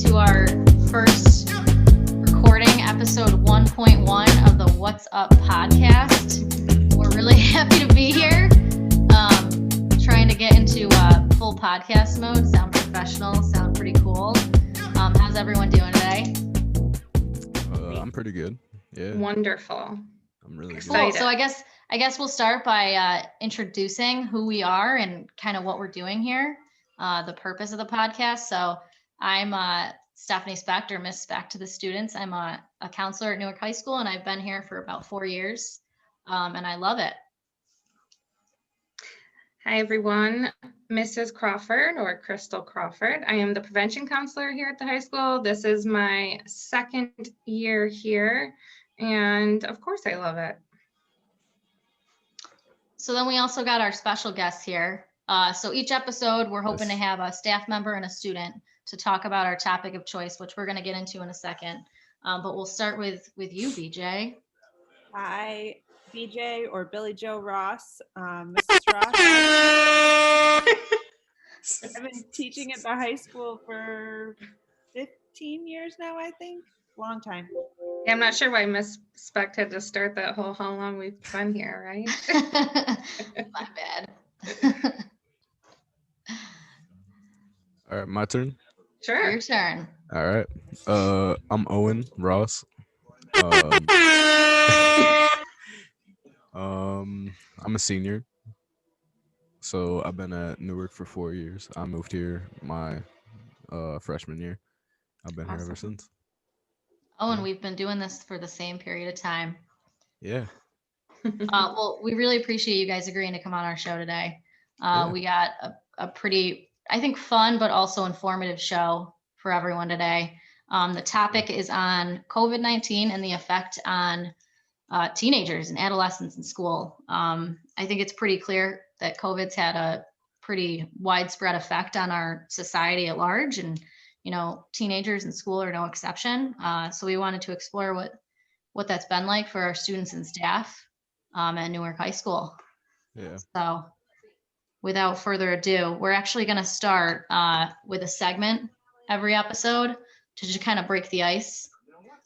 to our first recording, episode 1.1 of the What's Up podcast. We're really happy to be here. Trying to get into full podcast mode, sound professional, sound pretty cool. How's everyone doing today? I'm pretty good. Yeah. Wonderful. I'm really excited. Cool. So I guess we'll start by introducing who we are and kind of what we're doing here, the purpose of the podcast. So I'm Stephanie Specht, or Miss Specht to the students. I'm a counselor at Newark High School, and I've been here for about 4 years, and I love it. Hi, everyone. Mrs. Crawford, or Krystal Crawford. I am the prevention counselor here at the high school. This is my second year here, and of course I love it. So then we also got our special guests here. So each episode, we're hoping to have a staff member and a student to talk about our topic of choice, which we're going to get into in a second. But we'll start with you, BJ. Hi, BJ, or Billy Joe Ross. Mrs. Ross. I've been teaching at the high school for 15 years now, I think. Long time. Yeah, I'm not sure why Miss Specht had to start that whole how long we've been here, right? My bad. All right, my turn. Sure. Your turn. All right. I'm Owen Ross. I'm a senior. So I've been at Newark for 4 years. I moved here my freshman year. I've been here ever since. Owen, we've been doing this for the same period of time. Yeah. Well, we really appreciate you guys agreeing to come on our show today. We got a pretty, I think, fun but also informative show for everyone today. The topic is on COVID-19 and the effect on teenagers and adolescents in school. I think it's pretty clear that COVID's had a pretty widespread effect on our society at large, and teenagers in school are no exception. So we wanted to explore what that's been like for our students and staff at Newark High School. Yeah. So without further ado, we're actually going to start with a segment every episode to just kind of break the ice.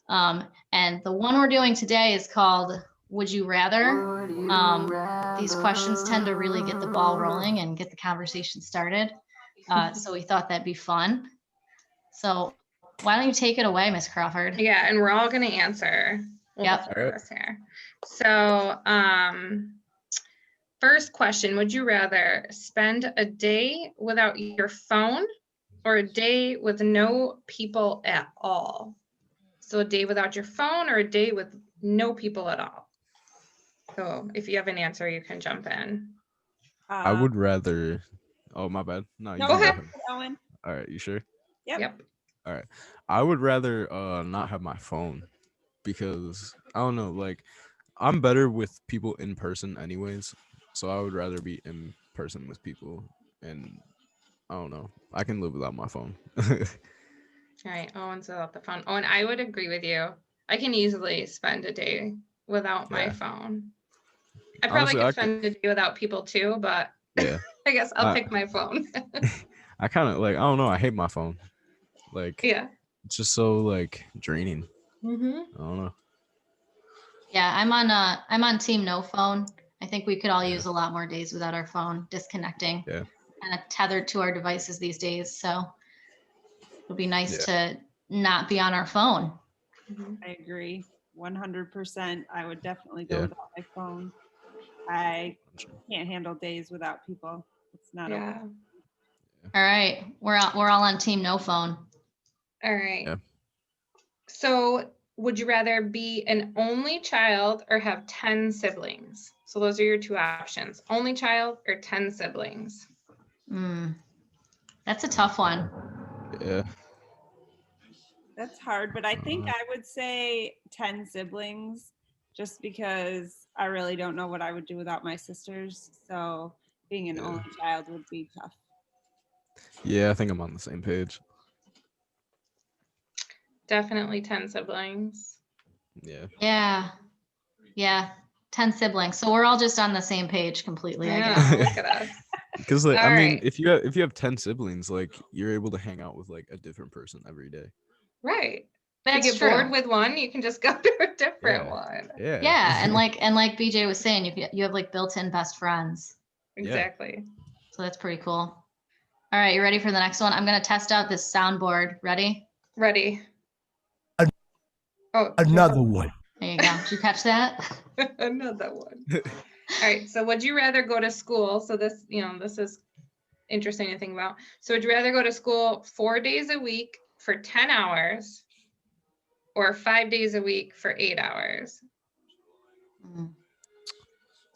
And the one we're doing today is called Would You Rather? These questions tend to really get the ball rolling and get the conversation started. So we thought that'd be fun. So why don't you take it away, Miss Crawford? Yeah, and we're all going to answer. Yep. Here. So, first question, would you rather spend a day without your phone or a day with no people at all? So a day without your phone or a day with no people at all? So if you have an answer, you can jump in. I would rather. Oh, my bad. No, you go can ahead. Owen. All right, you sure? Yep. All right. I would rather not have my phone because I don't know, like I'm better with people in person anyways. So I would rather be in person with people, and I don't know. I can live without my phone. All right, Owen's without the phone. Owen, I would agree with you. I can easily spend a day without my phone. I probably Honestly, could spend a day without people too, but Yeah. I guess I'll pick my phone. I kind of I don't know. I hate my phone. Yeah. It's just so draining. Mm-hmm. I don't know. Yeah, I'm on team no phone. I think we could all use a lot more days without our phone, disconnecting. Yeah. Kind of tethered to our devices these days. So it'll be nice to not be on our phone. I agree 100%. I would definitely go without my phone. I can't handle days without people. It's not okay. All right, we're all on team no phone. All right. Yeah. So would you rather be an only child or have 10 siblings? So those are your two options. Only child or 10 siblings? That's a tough one. Yeah. That's hard, but I think I would say 10 siblings just because I really don't know what I would do without my sisters. So being an only child would be tough. Yeah, I think I'm on the same page. Definitely 10 siblings. Yeah. Yeah. 10 siblings. So we're all just on the same page completely, I Yeah, guess. look at us. Because like All I mean, right. if you have 10 siblings, like you're able to hang out with like a different person every day. Right. That's If you get true. bored with one, you can just go to a different Yeah. one. Yeah. Yeah, and like BJ was saying, you have like built-in best friends. Yeah. Exactly. So that's pretty cool. All right, you ready for the next one? I'm gonna test out this soundboard. Ready? Ready. An- Oh, Another one. There you go. Did you catch that? another one. All right. So would you rather go to school? So this, this is interesting to think about. So would you rather go to school 4 days a week for 10 hours or 5 days a week for 8 hours? Mm.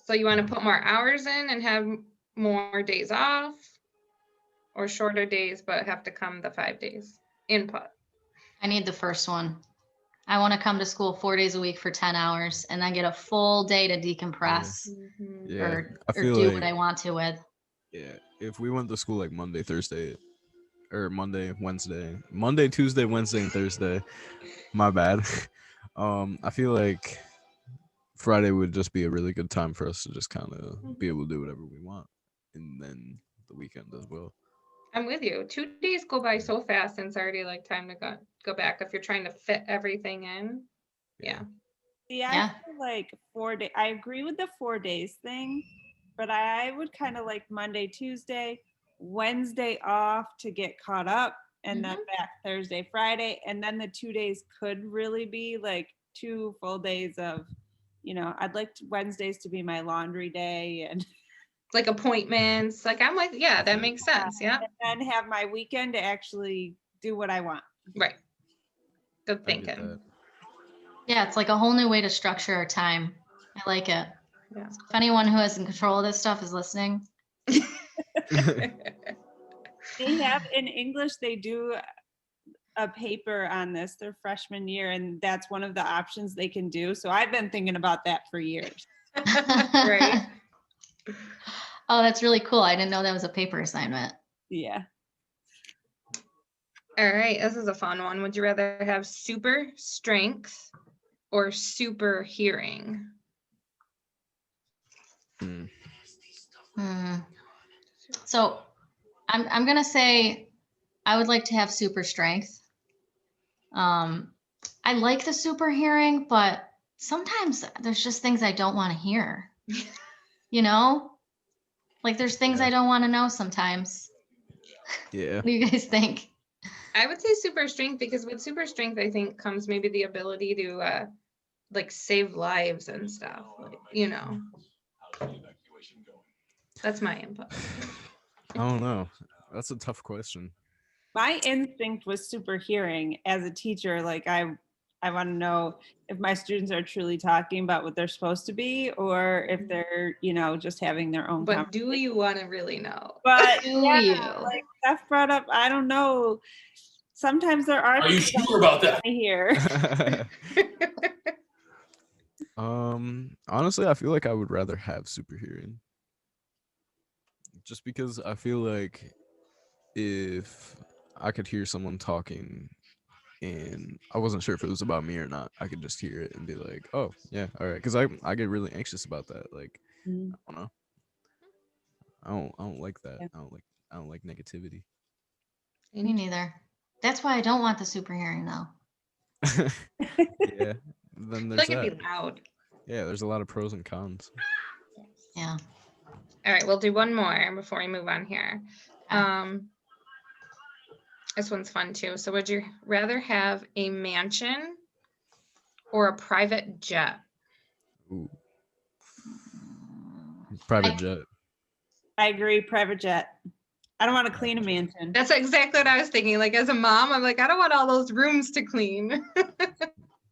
So you want to put more hours in and have more days off, or shorter days but have to come the 5 days input? I need the first one. I want to come to school 4 days a week for 10 hours and then get a full day to decompress Yeah. or I feel do like what I want to with. yeah, if we went to school like Monday, Thursday, or Monday, Wednesday, Monday, Tuesday, Wednesday, and Thursday, my bad. I feel like Friday would just be a really good time for us to just kind of be able to do whatever we want, and then the weekend as well. I'm with you. 2 days go by so fast, and it's already like time to go back if you're trying to fit everything in. Yeah. See, I Yeah. feel like 4 day. I agree with the 4 days thing, but I would kind of like Monday, Tuesday, Wednesday off to get caught up, and then back Thursday, Friday, and then the 2 days could really be like 2 full days of, I'd like Wednesdays to be my laundry day, and Like appointments. Like I'm with, yeah, that makes sense. Yeah. and then have my weekend to actually do what I want. Right. Good I get thinking. that. Yeah, it's like a whole new way to structure our time. I like it. Yeah. If anyone who is in control of this stuff is listening, They have in English, they do a paper on this their freshman year, and that's one of the options they can do. So I've been thinking about that for years. Right. Oh, that's really cool. I didn't know that was a paper assignment. Yeah. All right. This is a fun one. Would you rather have super strength or super hearing? Hmm. So I'm gonna say I would like to have super strength. I like the super hearing, but sometimes there's just things I don't want to hear. Like there's things Yeah. I don't want to know sometimes. Yeah. What do you guys think? I would say super strength, because with super strength, I think comes maybe the ability to like save lives and stuff. Like, that's my input. I don't know. That's a tough question. My instinct was super hearing as a teacher. Like I want to know if my students are truly talking about what they're supposed to be, or if they're, just having their own But conversation. do you want to really know? But Do yeah, you? like Steph brought up, I don't know. Sometimes there are you things sure about that? here. Honestly, I feel like I would rather have super hearing. Just because I feel like if I could hear someone talking and I wasn't sure if it was about me or not, I could just hear it and be like, oh yeah, all right. Because I get really anxious about that. Like, Mm. I don't know. I don't like that. Yeah. I don't like negativity. Me neither. That's why I don't want the super hearing though. Yeah. Then there's Like it'd that. be loud. Yeah, there's a lot of pros and cons. Yeah. All right, we'll do one more before we move on here. This one's fun too. So would you rather have a mansion or a private jet? Ooh. Private jet. I agree, private jet. I don't want to clean a mansion. That's exactly what I was thinking. Like as a mom, I'm like, I don't want all those rooms to clean.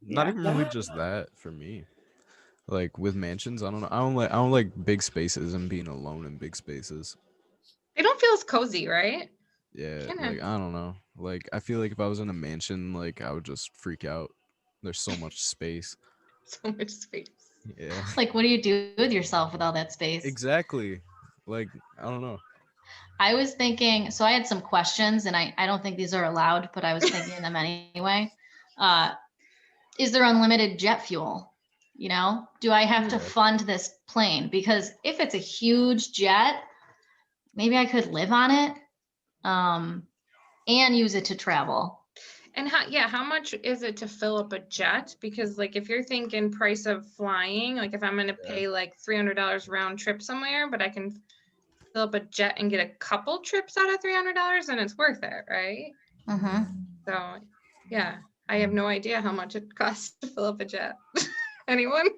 Not Yeah. even really just that for me. Like with mansions, I don't know. I don't like big spaces and being alone in big spaces. They don't feel as cozy, right? Yeah, Kinda. like I don't know. Like I feel like if I was in a mansion, like I would just freak out. There's so much space. So much space. Yeah. Like, what do you do with yourself with all that space? Exactly. Like I don't know. I was thinking, so I had some questions and I don't think these are allowed, but I was thinking them anyway. Is there unlimited jet fuel? Do I have to fund this plane? Because if it's a huge jet, maybe I could live on it, and use it to travel. And how much is it to fill up a jet? Because like if you're thinking price of flying, like if I'm gonna pay like $300 round trip somewhere, but I can fill up a jet and get a couple trips out of $300, then it's worth it, right? Mm-hmm. So yeah, I have no idea how much it costs to fill up a jet. Anyone?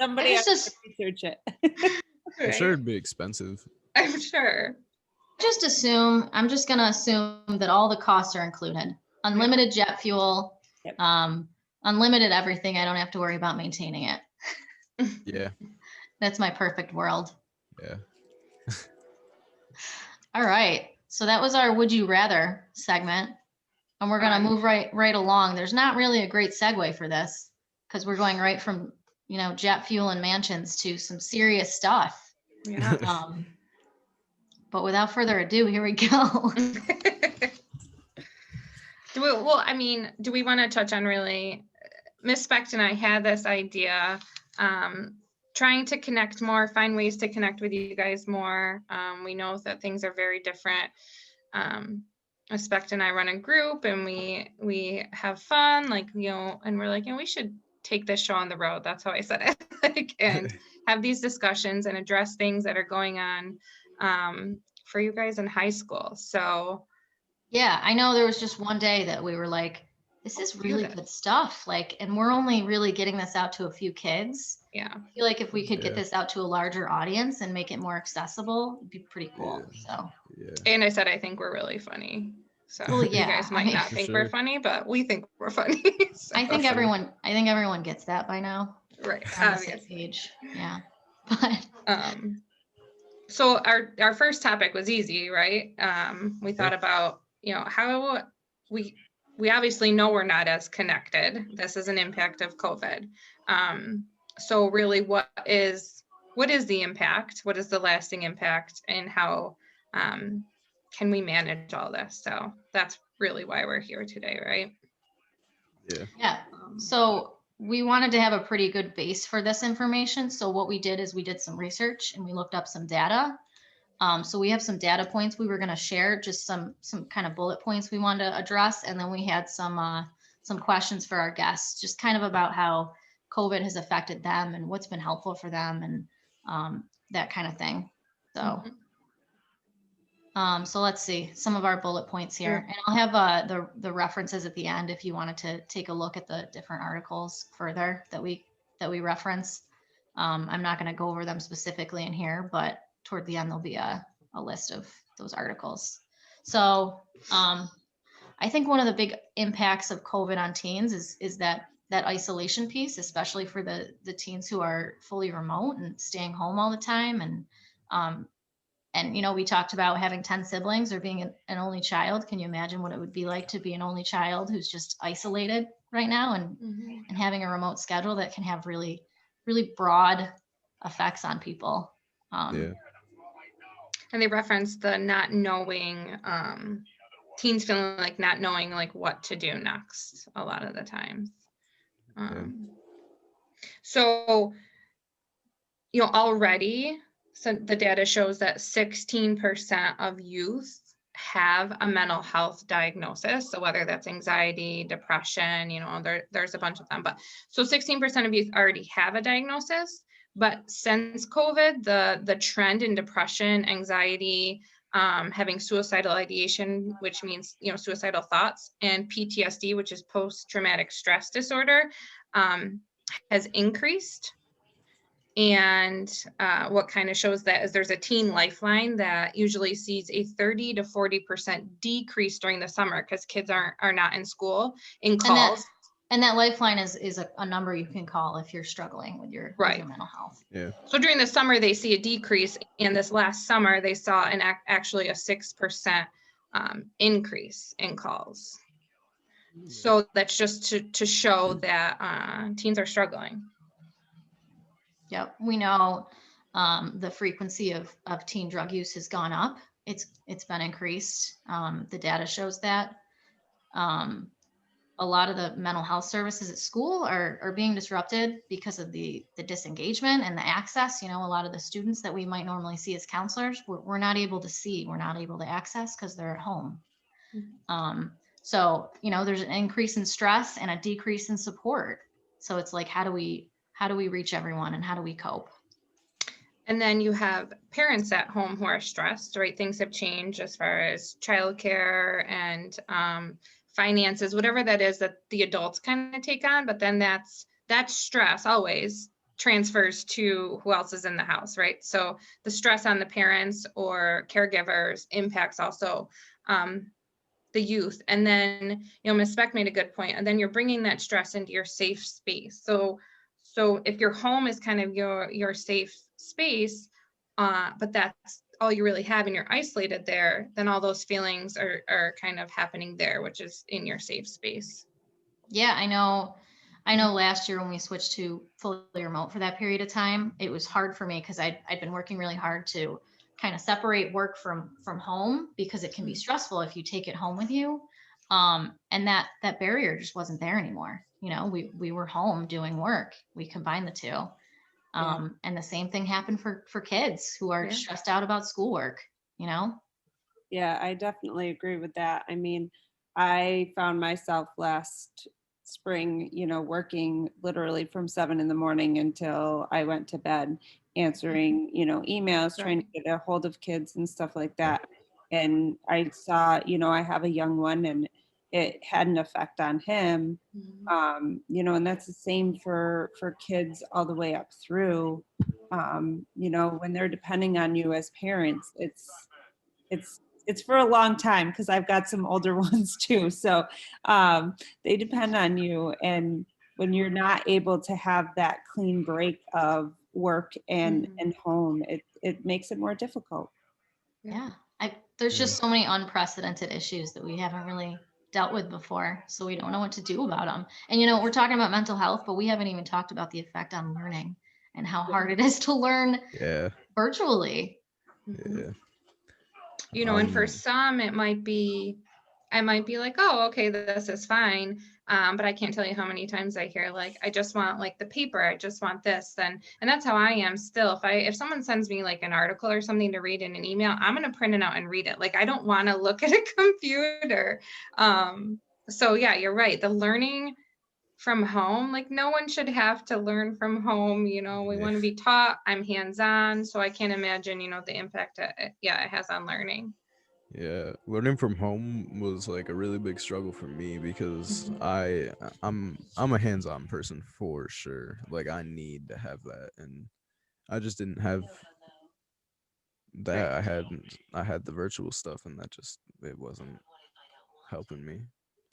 Somebody It's has just- to research it. I'm sure it'd be expensive. I'm sure. I'm just gonna assume that all the costs are included. Unlimited jet fuel, Yep. unlimited everything. I don't have to worry about maintaining it. Yeah. That's my perfect world. Yeah. All right. So that was our Would You Rather segment. And we're gonna move right along. There's not really a great segue for this because we're going right from, jet fuel and mansions to some serious stuff. Yeah. But without further ado, here we go. Do we want to touch on really, Miss Specht and I had this idea, trying to connect more, find ways to connect with you guys more. We know that things are very different. Miss Specht and I run a group and we have fun, and we're like, we should take this show on the road. That's how I said it, and have these discussions and address things that are going on for you guys in high school. So yeah, I know there was just one day that we were like, this is really good stuff. And we're only really getting this out to a few kids. Yeah. I feel like if we could get this out to a larger audience and make it more accessible, it'd be pretty cool. So. Yeah. And I said, I think we're really funny. So well, you guys might not think we're funny, but we think we're funny. So. I think everyone gets that by now. Right. On the same page. Yeah. But so our first topic was easy, right? We thought about, how we obviously know we're not as connected. This is an impact of COVID. So really what is the impact? What is the lasting impact, and how can we manage all this? So that's really why we're here today, right? Yeah. Yeah. So we wanted to have a pretty good base for this information. So what we did is we did some research and we looked up some data. So we have some data points we were going to share, just some kind of bullet points we wanted to address. And then we had some questions for our guests, just kind of about how COVID has affected them and what's been helpful for them and that kind of thing. So, so let's see some of our bullet points here, and I'll have the references at the end if you wanted to take a look at the different articles further that we reference. I'm not going to go over them specifically in here, but toward the end there'll be a list of those articles. So I think one of the big impacts of COVID on teens is that isolation piece, especially for the teens who are fully remote and staying home all the time. And we talked about having 10 siblings or being an only child. Can you imagine what it would be like to be an only child who's just isolated right now and having a remote schedule that can have really, really broad effects on people? Yeah. And they referenced the not knowing, teens feeling like not knowing what to do next a lot of the times. So, already, so the data shows that 16% of youth have a mental health diagnosis. So whether that's anxiety, depression, there's a bunch of them, but so 16% of youth already have a diagnosis. But since COVID, the trend in depression, anxiety, having suicidal ideation, which means, suicidal thoughts, and PTSD, which is post-traumatic stress disorder, has increased. And what kind of shows that is there's a teen lifeline that usually sees a 30 to 40% decrease during the summer because kids are not in school in calls. And that lifeline is a number you can call if you're struggling with your mental health. Yeah. So during the summer, they see a decrease. And this last summer, they saw actually a 6% increase in calls. So that's just to show that teens are struggling. Yep. We know the frequency of teen drug use has gone up. It's been increased. The data shows that. a lot of the mental health services at school are being disrupted because of the disengagement and the access. A lot of the students that we might normally see as counselors, we're not able to see, we're not able to access because they're at home. So, there's an increase in stress and a decrease in support. So it's like, how do we reach everyone and how do we cope? And then you have parents at home who are stressed, right? Things have changed as far as childcare and finances, whatever that is that the adults kind of take on. But then that stress always transfers to who else is in the house, right? So the stress on the parents or caregivers impacts also the youth. And then, Ms. Specht made a good point. And then you're bringing that stress into your safe space. So if your home is kind of your safe space, but that's all you really have and you're isolated there, then all those feelings are kind of happening there, which is in your safe space. Yeah, I know last year when we switched to fully remote for that period of time, it was hard for me because I'd been working really hard to kind of separate work from home, because it can be stressful if you take it home with you. And that barrier just wasn't there anymore. We were home doing work. We combined the two. And the same thing happened for kids who are stressed out about schoolwork, Yeah, I definitely agree with that. I mean, I found myself last spring, working literally from 7 a.m. until I went to bed, answering, emails, trying to get a hold of kids and stuff like that. And I saw, I have a young one, and it had an effect on him. And that's the same for kids all the way up through. When they're depending on you as parents, it's for a long time, because I've got some older ones too. So they depend on you. And when you're not able to have that clean break of work and home, it makes it more difficult. Yeah. There's just so many unprecedented issues that we haven't really dealt with before. So we don't know what to do about them. And, we're talking about mental health, but we haven't even talked about the effect on learning and how hard it is to learn virtually. Yeah. And for some, I might be like, oh, okay, this is fine. But I can't tell you how many times I hear, like, I just want like the paper, I just want this. And that's how I am still. If someone sends me like an article or something to read in an email, I'm going to print it out and read it. Like, I don't want to look at a computer. So yeah, you're right. The learning from home, like, no one should have to learn from home. We want to be taught. I'm hands-on, so I can't imagine, the impact it has on learning. Yeah, learning from home was like a really big struggle for me, because I'm a hands-on person for sure. Like, I need to have that, and I just didn't have that. I had the virtual stuff, and it wasn't helping me.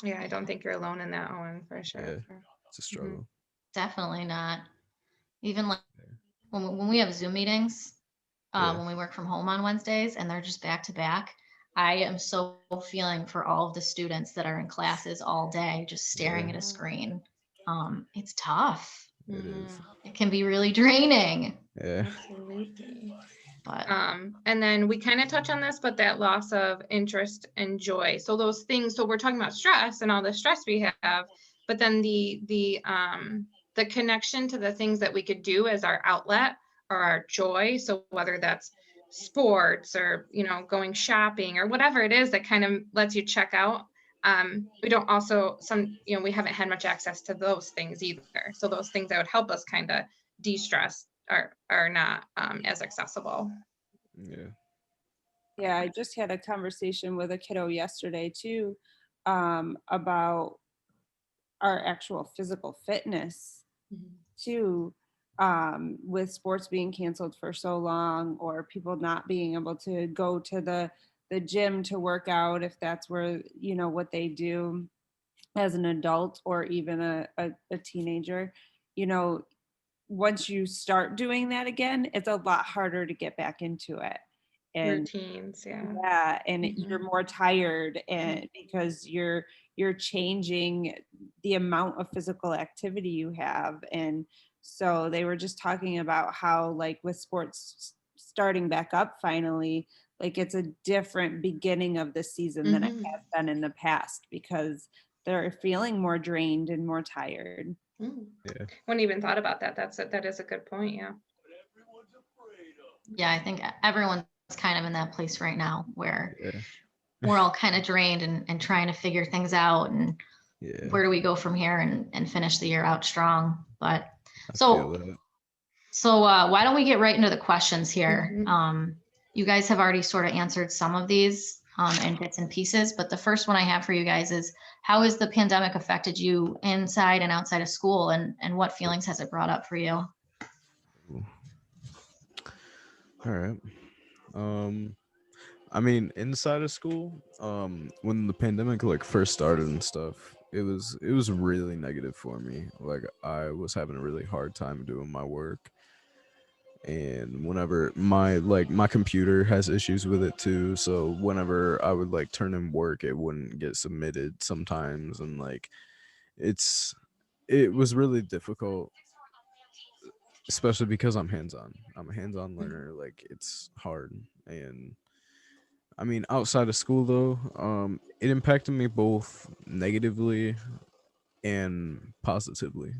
Yeah, I don't think you're alone in that, Owen, for sure. Yeah, it's a struggle. Definitely not. Even like when we have Zoom meetings, when we work from home on Wednesdays and they're just back to back, I am so feeling for all of the students that are in classes all day, just staring at a screen. It's tough. It is. It can be really draining. Yeah. Absolutely. But and then we kind of touch on this, but that loss of interest and joy. So those things, so we're talking about stress and all the stress we have, but then the connection to the things that we could do as our outlet or our joy. So whether that's sports or, going shopping or whatever it is that kind of lets you check out. We don't also we haven't had much access to those things either. So those things that would help us kind of de-stress are not as accessible. Yeah, I just had a conversation with a kiddo yesterday too, about our actual physical fitness too, with sports being canceled for so long, or people not being able to go to the gym to work out if that's where, what they do as an adult or even a teenager. Once you start doing that again, it's a lot harder to get back into it. And routines, and you're more tired, and because you're changing the amount of physical activity you have. And so they were just talking about how, like, with sports starting back up finally, like, it's a different beginning of the season than it has been in the past, because they're feeling more drained and more tired. Yeah. Wouldn't even thought about that. That is a good point. Yeah. Yeah, I think everyone's kind of in that place right now where Yeah. we're all kind of drained and trying to figure things out and Yeah. where do we go from here and finish the year out strong. But I so feel that. So why don't we get right into the questions here? Mhm. You guys have already sort of answered some of these in bits and pieces, but the first one I have for you guys is, how has the pandemic affected you inside and outside of school, and what feelings has it brought up for you? All right. I mean, inside of school, when the pandemic like first started and stuff, it was really negative for me. Like I was having a really hard time doing my work. And whenever my computer has issues with it too, so whenever I would like turn in work, it wouldn't get submitted sometimes, and like it was really difficult, especially because I'm hands-on. I'm a hands-on learner. Like it's hard. And I mean, outside of school though, it impacted me both negatively and positively,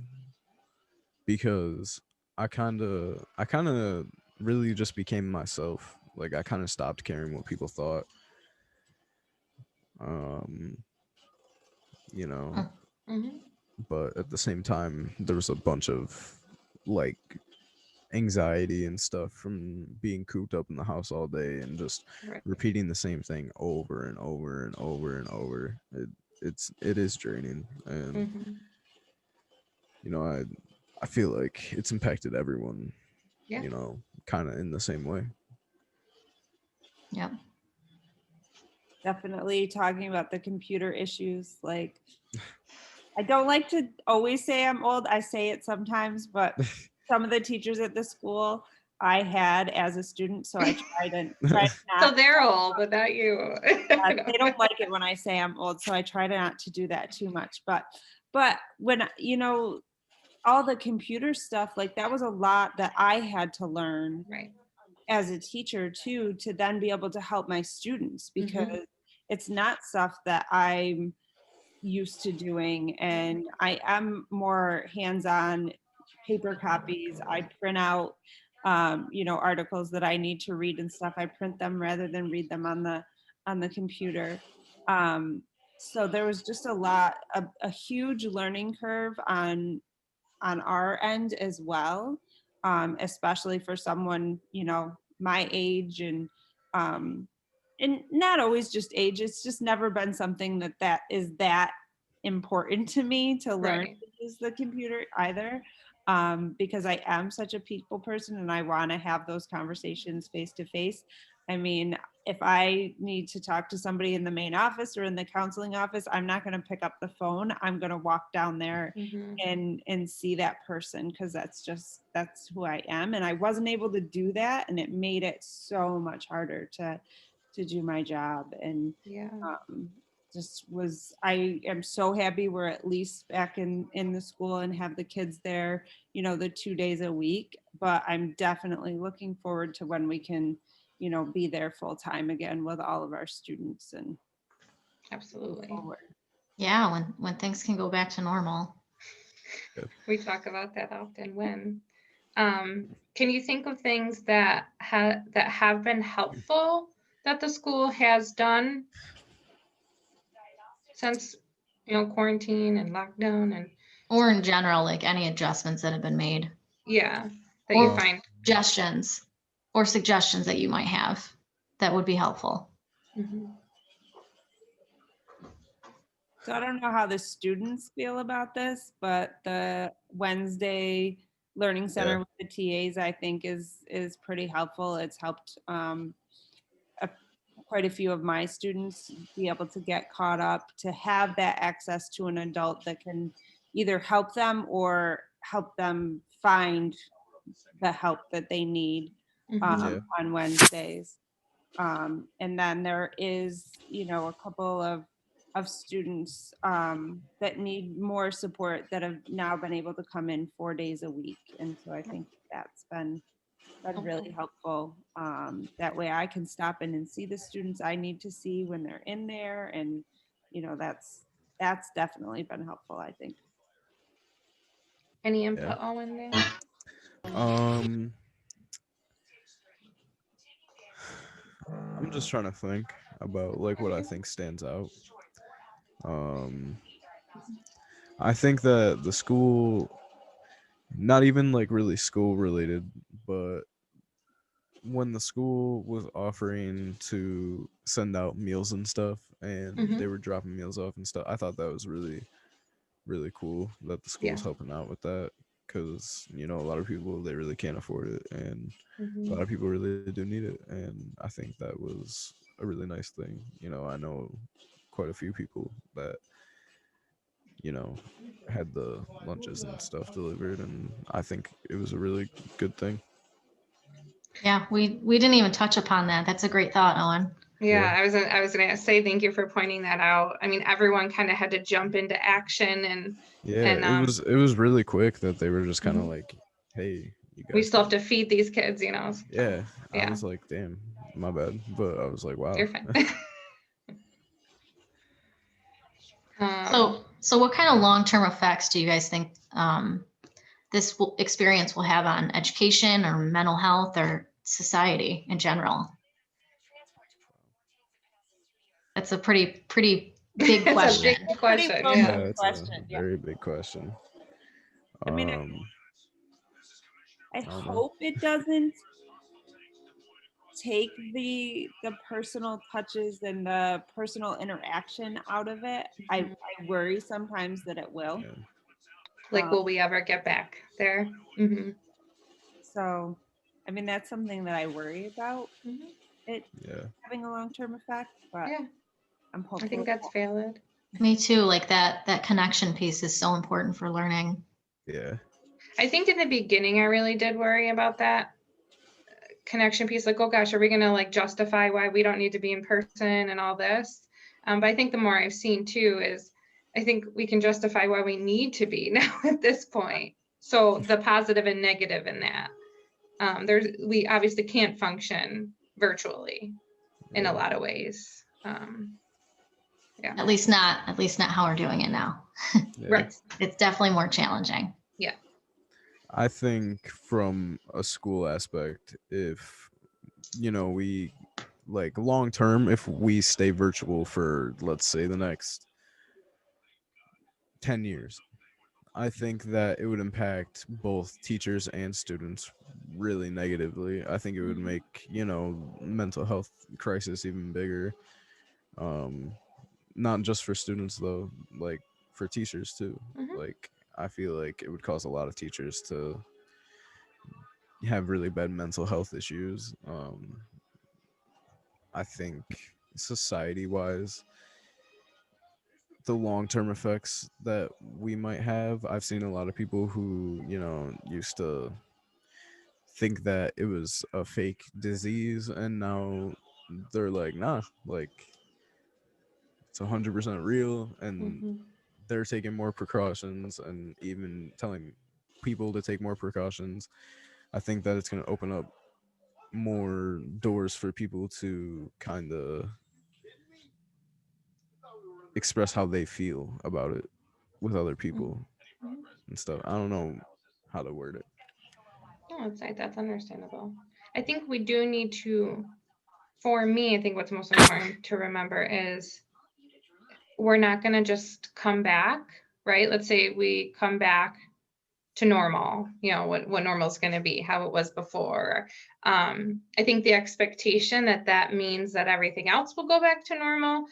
because I kind of really just became myself. Like I kind of stopped caring what people thought. Um, you know, Mhm. but at the same time, there was a bunch of like anxiety and stuff from being cooped up in the house all day and just Right. repeating the same thing over and over and over and over. It is draining, and Mhm. you know, I feel like it's impacted everyone, Yeah. you know, kind of in the same way. Yep. Definitely talking about the computer issues. Like, I don't like to always say I'm old. I say it sometimes, but some of the teachers at the school I had as a student, so I try to So not. they're old, but not you. They don't like it when I say I'm old, so I try to not to do that too much. But when all the computer stuff, like that was a lot that I had to learn Right. as a teacher too, to then be able to help my students, because it's not stuff that I'm used to doing, and I am more hands-on. Paper copies, I print out articles that I need to read and stuff. I print them rather than read them on the computer. So there was just a huge learning curve on our end as well, especially for someone my age, and not always just age. It's just never been something that is that important to me to learn Right. to use the computer either, because I am such a people person and I want to have those conversations face to face. I mean, if I need to talk to somebody in the main office or in the counseling office, I'm not going to pick up the phone. I'm going to walk down there Mhm. and see that person, because that's who I am. And I wasn't able to do that, and it made it so much harder to do my job. And Yeah. I am so happy we're at least back in the school and have the kids there, the 2 days a week. But I'm definitely looking forward to when we can, be there full time again with all of our students and move Absolutely. forward. Yeah, when things can go back to normal. We talk about that often. When can you think of things that have been helpful that the school has done since quarantine and lockdown, and Or in general, like any adjustments that have been made, yeah, that or you find? suggestions that you might have that would be helpful. Mhm. So I don't know how the students feel about this, but the Wednesday Learning Center Yeah. with the TAs, I think is pretty helpful. It's helped a, quite a few of my students be able to get caught up, to have that access to an adult that can either help them or help them find the help that they need Mhm. Yeah. on Wednesdays. And then there is, a couple of students that need more support that have now been able to come in 4 days a week. And so I think that's been really helpful. That way I can stop in and see the students I need to see when they're in there. And, that's definitely been helpful, I think. Any input, Owen? There? I'm just trying to think about like what I think stands out. I think that the school, not even like really school related, but when the school was offering to send out meals and stuff, and they were dropping meals off and stuff, I thought that was really, really cool that the school was helping out with that, because you know, a lot of people, they really can't afford it, and a lot of people really do need it, and I think that was a really nice thing. You know, I know quite a few people that, you know, had the lunches and stuff delivered, and I think it was a really good thing. Yeah, we didn't even touch upon that. That's a great thought, Owen. Yeah, I was gonna say thank you for pointing that out. I mean, everyone kind of had to jump into action, and it was really quick that they were just kind of like, hey, you guys, we still have to feed these kids, you know. So, yeah. I was like, damn, my bad, but I was like, wow. You're fine. So what kind of long-term effects do you guys think this experience will have on education or mental health or society in general? That's a pretty big question. It's a big question. Yeah, it's a very big question. I mean, I hope it doesn't take the personal touches and the personal interaction out of it. I worry sometimes that it will. Yeah. Like, will we ever get back there? So, I mean, that's something that I worry about. It having a long-term effect, but I'm hopeful. I think that's valid. Me too. Like that connection piece is so important for learning. Yeah. I think in the beginning, I really did worry about that connection piece. Like, oh gosh, are we going to like justify why we don't need to be in person and all this? But I think the more I've seen too is I think we can justify why we need to be now at this point. So the positive and negative in that. We obviously can't function virtually in a lot of ways. At least not how we're doing it now. Right. It's definitely more challenging. Yeah. I think from a school aspect, if, you know, we like long term, if we stay virtual for, let's say, the next 10 years, I think that it would impact both teachers and students really negatively. I think it would make, you know, mental health crisis even bigger. Not just for students though, like for teachers too. Like, I feel like it would cause a lot of teachers to have really bad mental health issues. I think society-wise, the long-term effects that we might have, I've seen a lot of people who, you know, used to think that it was a fake disease, and now they're like, nah, like it's 100% real, and they're taking more precautions and even telling people to take more precautions. I think that it's going to open up more doors for people to kind of express how they feel about it with other people and stuff. I don't know how to word it. No, that's understandable. I think we do need to, for me, I think what's most important to remember is we're not going to just come back, right? Let's say we come back to normal, you know, what normal is going to be, how it was before. I think the expectation that means that everything else will go back to normal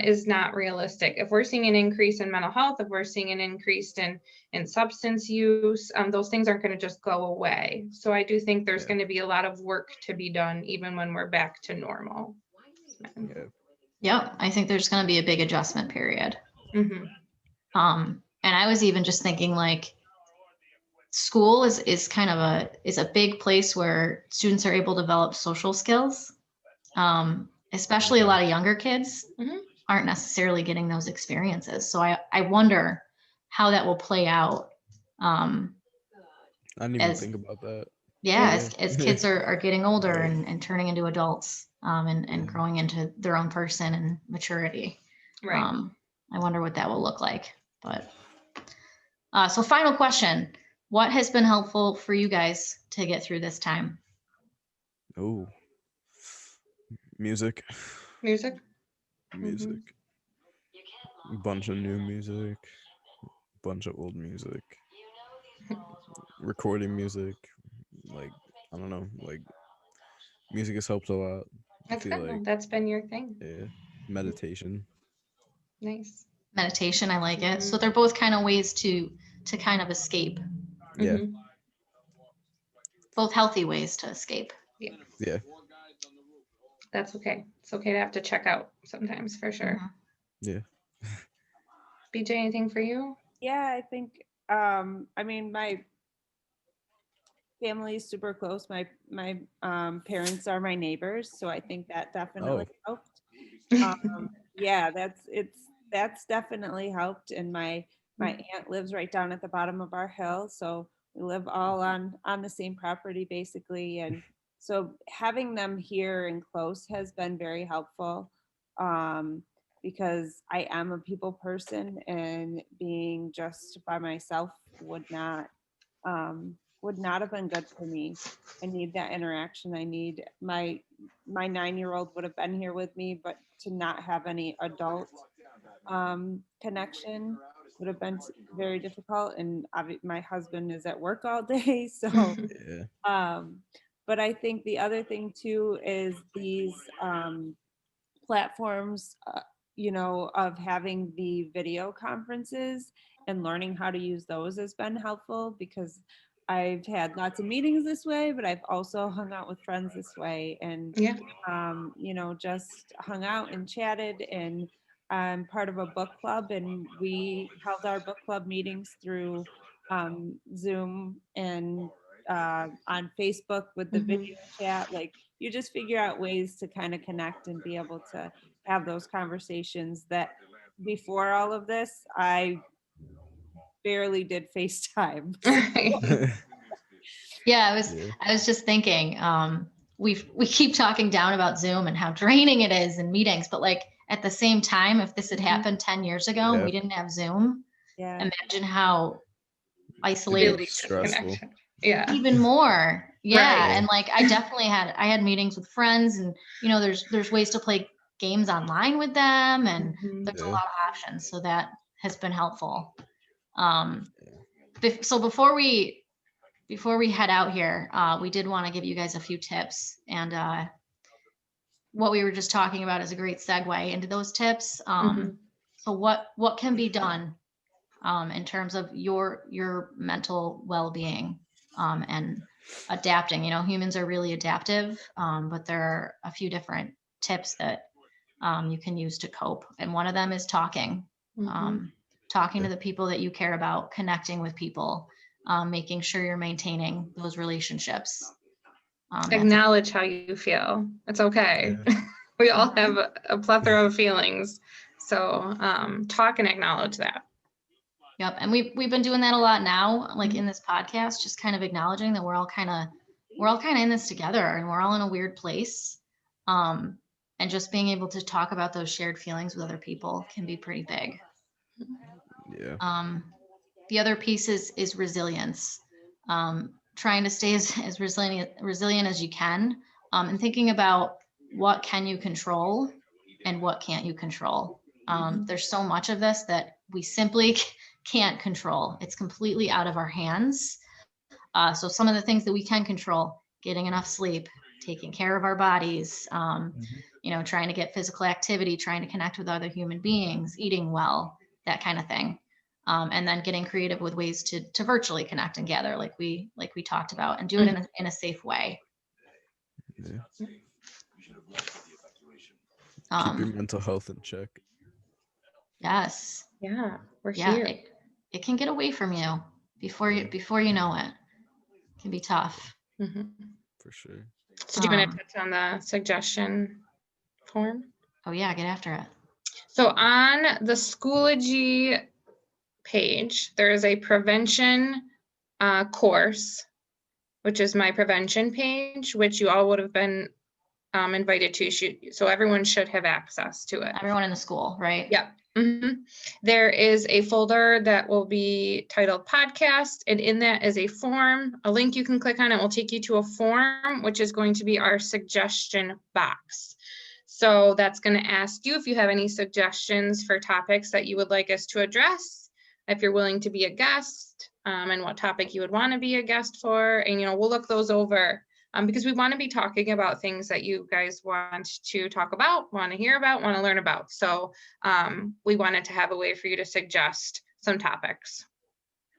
is not realistic. If we're seeing an increase in mental health, if we're seeing an increase in substance use, those things aren't going to just go away. So I do think there's going to be a lot of work to be done even when we're back to normal. Yep, I think there's going to be a big adjustment period. And I was even just thinking, like, school is kind of a big place where students are able to develop social skills, especially a lot of younger kids aren't necessarily getting those experiences. So I wonder how that will play out. I didn't even think about that. Yeah, as kids are getting older and turning into adults and growing into their own person and maturity. Right. I wonder what that will look like. But so final question, what has been helpful for you guys to get through this time? Oh, music. Music. Music. Bunch of new music. Bunch of old music. Recording music. Like, I don't know, like music has helped a lot. That's I feel good. like, That's been your thing. yeah, meditation. Nice. Meditation, I like it. So they're both kind of ways to kind of escape. Yeah. Mhm. Both healthy ways to escape. Yeah. That's okay. It's okay to have to check out sometimes, for sure. Mhm. Yeah. BJ, anything for you? Yeah, I think I mean my family is super close. My parents are my neighbors, so I think that definitely helped. Yeah, that's definitely helped. And my aunt lives right down at the bottom of our hill, so we live all on the same property basically. And so having them here and close has been very helpful. Because I am a people person, and being just by myself would not have been good for me. I need that interaction. I need my 9-year-old would have been here with me, but to not have any adult connection would have been very difficult. And my husband is at work all day, so Yeah. but I think the other thing too is these platforms, of having the video conferences and learning how to use those has been helpful, because I've had lots of meetings this way, but I've also hung out with friends this way, and Yeah. just hung out and chatted. And I'm part of a book club, and we held our book club meetings through Zoom and on Facebook with the video chat. Like, you just figure out ways to kind of connect and be able to have those conversations that before all of this, I barely did FaceTime. Yeah, Yeah. I was just thinking, we keep talking down about Zoom and how draining it is in meetings, but like at the same time, if this had happened 10 years ago and we didn't have Zoom, Yeah. imagine how isolated Ability we to stressful. connect. Yeah. even more. Yeah. Right. And like I definitely had meetings with friends, and there's ways to play games online with them, and there's a Yeah. lot of options. So that has been helpful. So before we head out here, we did want to give you guys a few tips, and what we were just talking about is a great segue into those tips. So what can be done in terms of your mental well-being and adapting? Humans are really adaptive, but there are a few different tips that you can use to cope, and one of them is talking. Talking to the people that you care about, connecting with people, making sure you're maintaining those relationships. Acknowledge how you feel. It's okay. We all have a plethora of feelings. So talk and acknowledge that. Yep. And we've been doing that a lot now, like in this podcast, just kind of acknowledging that we're all kind of in this together, and we're all in a weird place. And just being able to talk about those shared feelings with other people can be pretty big. Yeah. The other piece is resilience. Trying to stay as resilient as you can, and thinking about what can you control and what can't you control. There's so much of this that we simply can't control. It's completely out of our hands. So some of the things that we can control: getting enough sleep, taking care of our bodies, trying to get physical activity, trying to connect with other human beings, eating well, that kind of thing. And then getting creative with ways to virtually connect and gather, like we talked about, and do it in a safe way. Yeah. Keep your mental health in check. Yes. Yeah, we're Yeah. here. It can get away from you before you know it. It can be tough. For sure. So do you want to touch on the suggestion form? Oh yeah, get after it. So on the Schoology page, there is a prevention course, which is my prevention page, which you all would have been invited to. So everyone should have access to it. Everyone in the school, right? Yep. There is a folder that will be titled podcast, and in that is a form, a link you can click on. It will take you to a form, which is going to be our suggestion box. So that's going to ask you if you have any suggestions for topics that you would like us to address, if you're willing to be a guest, and what topic you would want to be a guest for. And, we'll look those over because we want to be talking about things that you guys want to talk about, want to hear about, want to learn about. So we wanted to have a way for you to suggest some topics.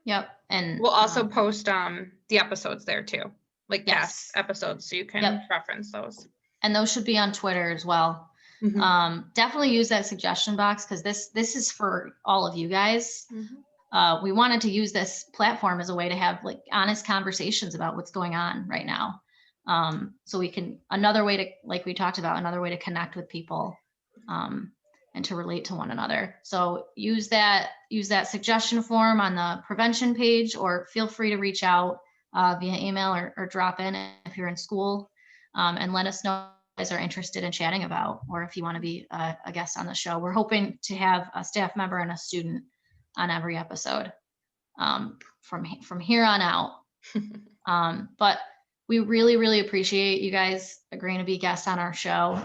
Yep. And we'll also post the episodes there too, like yes. past episodes, so you can reference those. And those should be on Twitter as well. Definitely use that suggestion box, because this is for all of you guys. We wanted to use this platform as a way to have like honest conversations about what's going on right now. So we can, another way to, like we talked about, another way to connect with people and to relate to one another. So use that suggestion form on the prevention page, or feel free to reach out via email or drop in if you're in school. And let us know if you guys are interested in chatting about, or if you want to be a guest on the show. We're hoping to have a staff member and a student on every episode from here on out. But we really, really appreciate you guys agreeing to be guests on our show.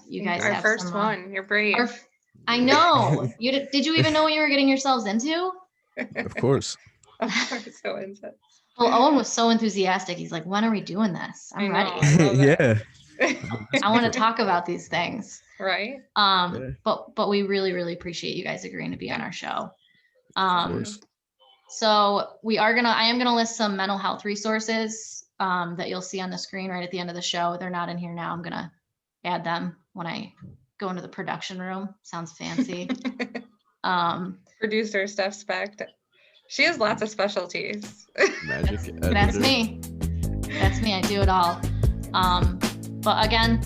You guys our have first one. You're brave. I know. Did you even know what you were getting yourselves into? Of course. So into it. Well, Owen was so enthusiastic. He's like, when are we doing this? I'm ready. Yeah. I want to talk about these things. Right. But we really, really appreciate you guys agreeing to be on our show. So I am gonna list some mental health resources that you'll see on the screen right at the end of the show. They're not in here now. I'm gonna add them when I go into the production room. Sounds fancy. Producer Steph Specht. She has lots of specialties. Magic. That's me. That's me. I do it all. But again,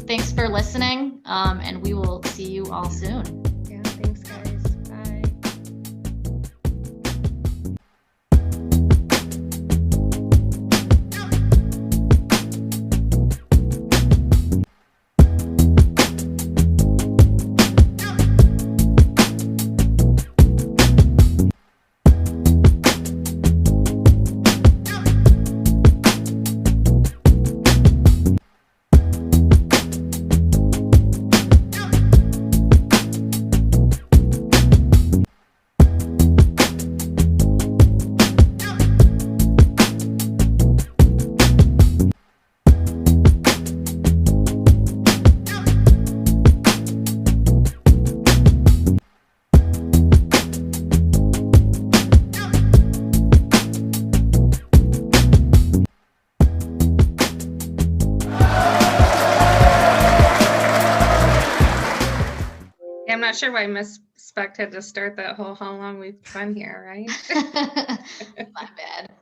thanks for listening. And we will see you all soon. Yeah, thanks guys. Bye. I'm not sure why Miss Specht had to start that whole how long we've been here, right? My bad.